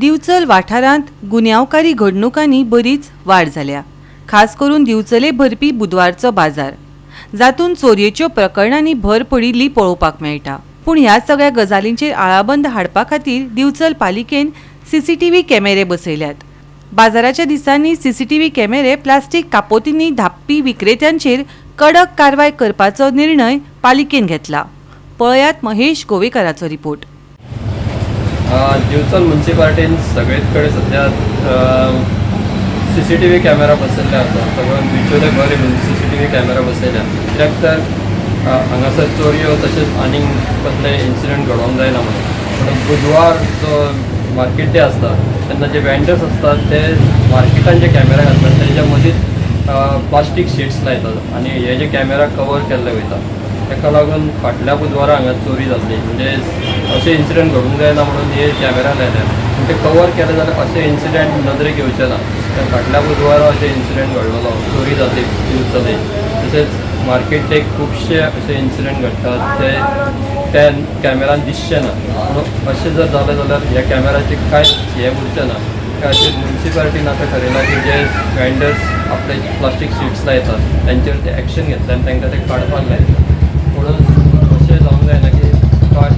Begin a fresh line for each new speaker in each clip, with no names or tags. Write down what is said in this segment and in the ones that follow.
दिवचल वाठारांत गुन्यांवकारी घडणुकांनी बरीच वाड जाल्या। खास करून दिवचले भरपी बुधवारचो बाजार, जातून चोरयेच्यो प्रकरणांनी भर पडिल्ली पळोवपाक मेळटा। पूण ह्या सगळ्या गजालींचेर आळाबंद हाडपा खातीर दिवचल पालिकेन सीसीटीव्ही कॅमेरे बसयल्यात। बाजाराच्या दिसांनी सीसीटीव्ही कॅमेरे प्लास्टीक कापोतींनी धाप्पी विक्रेत्यांचेर कडक कारवाय करपाचो निर्णय पालिकेन घेतला। पळयात महेश गोवेकराचो रिपोर्ट।
दिवचल म्युन्सिपालिटीन सगळीकडे सध्या सीसीटीव्ही कॅमेरा बसयल्ले आसा। सगळ्यां बिचोले बरे सीसीटीव्ही कॅमेरा बसयल्या, कित्याक तर हांगासर चोरयो तशेंच आनीक कसले इन्सिडंट घडोवंक जायना म्हणून। पूण बुधवार जो मार्केट डे आसता तेन्ना जे वेंडर्स आसतात ते मार्केटान जे कॅमेरा घालतात तेच्या मदींच प्लास्टीक शीट्स लायतात आनी हे जे कॅमेरा कवर केल्ले वयता, ताका लागून फाटल्या बुधवारा हांगा चोरी जाल्ली। म्हणजे अशें इन्सिडंट घडूंक जायना म्हणून हे कॅमेरा लायल्यात। पूण ते कवर केले जाल्यार अशें इन्सिडंट नदरेक येवचे ना। तर फाटल्या बुधवारा अशें इन्सिडंट घडलेलो, चोरी जाल्ली दिवचले। तशेंच मार्केट डे खुबशे अशे इन्सिडंट घडटात ते त्या कॅमेरान दिसचे ना। पूण अशें जर जालें जाल्यार ह्या कॅमेराचे कांयच हे उरचें ना। अशें म्युन्सिपालिटीन आतां ठरयलां की जे वेंडर्स आपले प्लास्टीक शीट्स लायतात तेंचेर ते एक्शन घेतले आनी तांकां ते काडपाक लायतात। म्हणून अशें जावंक जायना की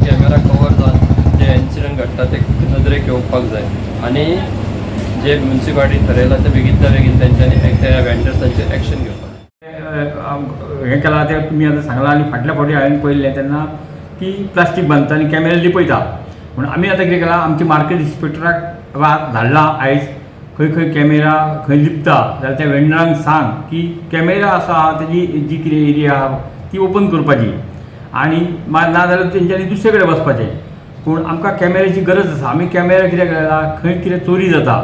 कॅमेरा कवर जावन जे इन्सिडंट घडटा ते नदरेक येवपाक जाय आनी जे म्युन्सिपालिटीन ठरयलां ते बेगींतल्या बेगीन तेंच्यांनी त्या वेंडर्सांचेर एक्शन घेवपाक
हें केलां तें तुमी आतां सांगलां आनी फाटल्या फावटी हांवें पळयलें तेन्ना की प्लास्टीक बांदता आनी कॅमेरा लिपयता। म्हणून आमी आतां कितें केलां, आमच्या मार्केट इन्स्पेक्टराक धाडलां आयज, खंय खंय कॅमेरा खंय लिपता जाल्यार त्या वेंडरांक सांग की कॅमेरा आसा तेजी जी कितें एरिया आहा ती ओपन करपाची आनी ना जाल्यार तेंच्यांनी दुसरे कडेन वचपाचें। पूण आमकां कॅमेऱ्याची गरज आसा। आमी कॅमेरा कित्याक लायला, खंय कितें चोरी जाता,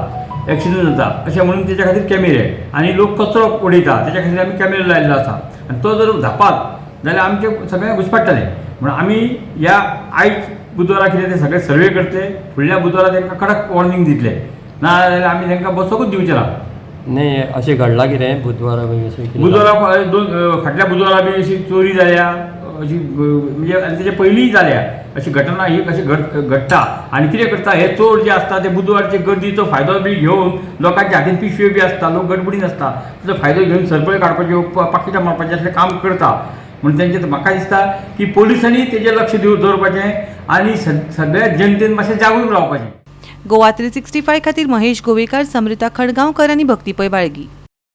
एक्सिडंट जाता अशें म्हणून तेच्या खातीर कॅमेरे, आनी लोक कचरो उडयता तेच्या खातीर आमी कॅमेरा लायल्लो आसा। आनी तो जर धापात जाल्यार आमचें सगळें घुसपट्टलें। म्हणून आमी ह्या आयज बुधवारा कितें ते सगळे सर्वे करतले, फुडल्या बुधवारा तांकां कडक वॉर्निंग दितले, ना जाल्यार आमी तांकां बसोकूच दिवचे ना।
न्ही अशें घडलां कितें बुधवारा
बुधवारा फाटल्या बुधवारा बी अशी चोरी जाल्या, अशी म्हणजे तेचे पयलींय जाल्या अशी घटना ही कशी घडटा। आनी कितें करता हे चोर जे आसता ते बुधवारचे गर्दीचो फायदो बी घेवन लोकांच्या हातीन पिशव्यो बी आसता, लोक गडबडीन आसता, ताचो फायदो घेवन सरपळी काडपाच्यो पाकिटां मारपाचें असलें काम करता। म्हणून तेंचें म्हाका दिसता की पोलिसांनी तेजेर लक्ष दवरपाचें आनी सगळ्या जनतेन मातशें जागरूक रावपाचें।
गोवा 365 खातीर महेश गोवेकार, समृता खडगांवकर आनी भक्तीपय बाळगी।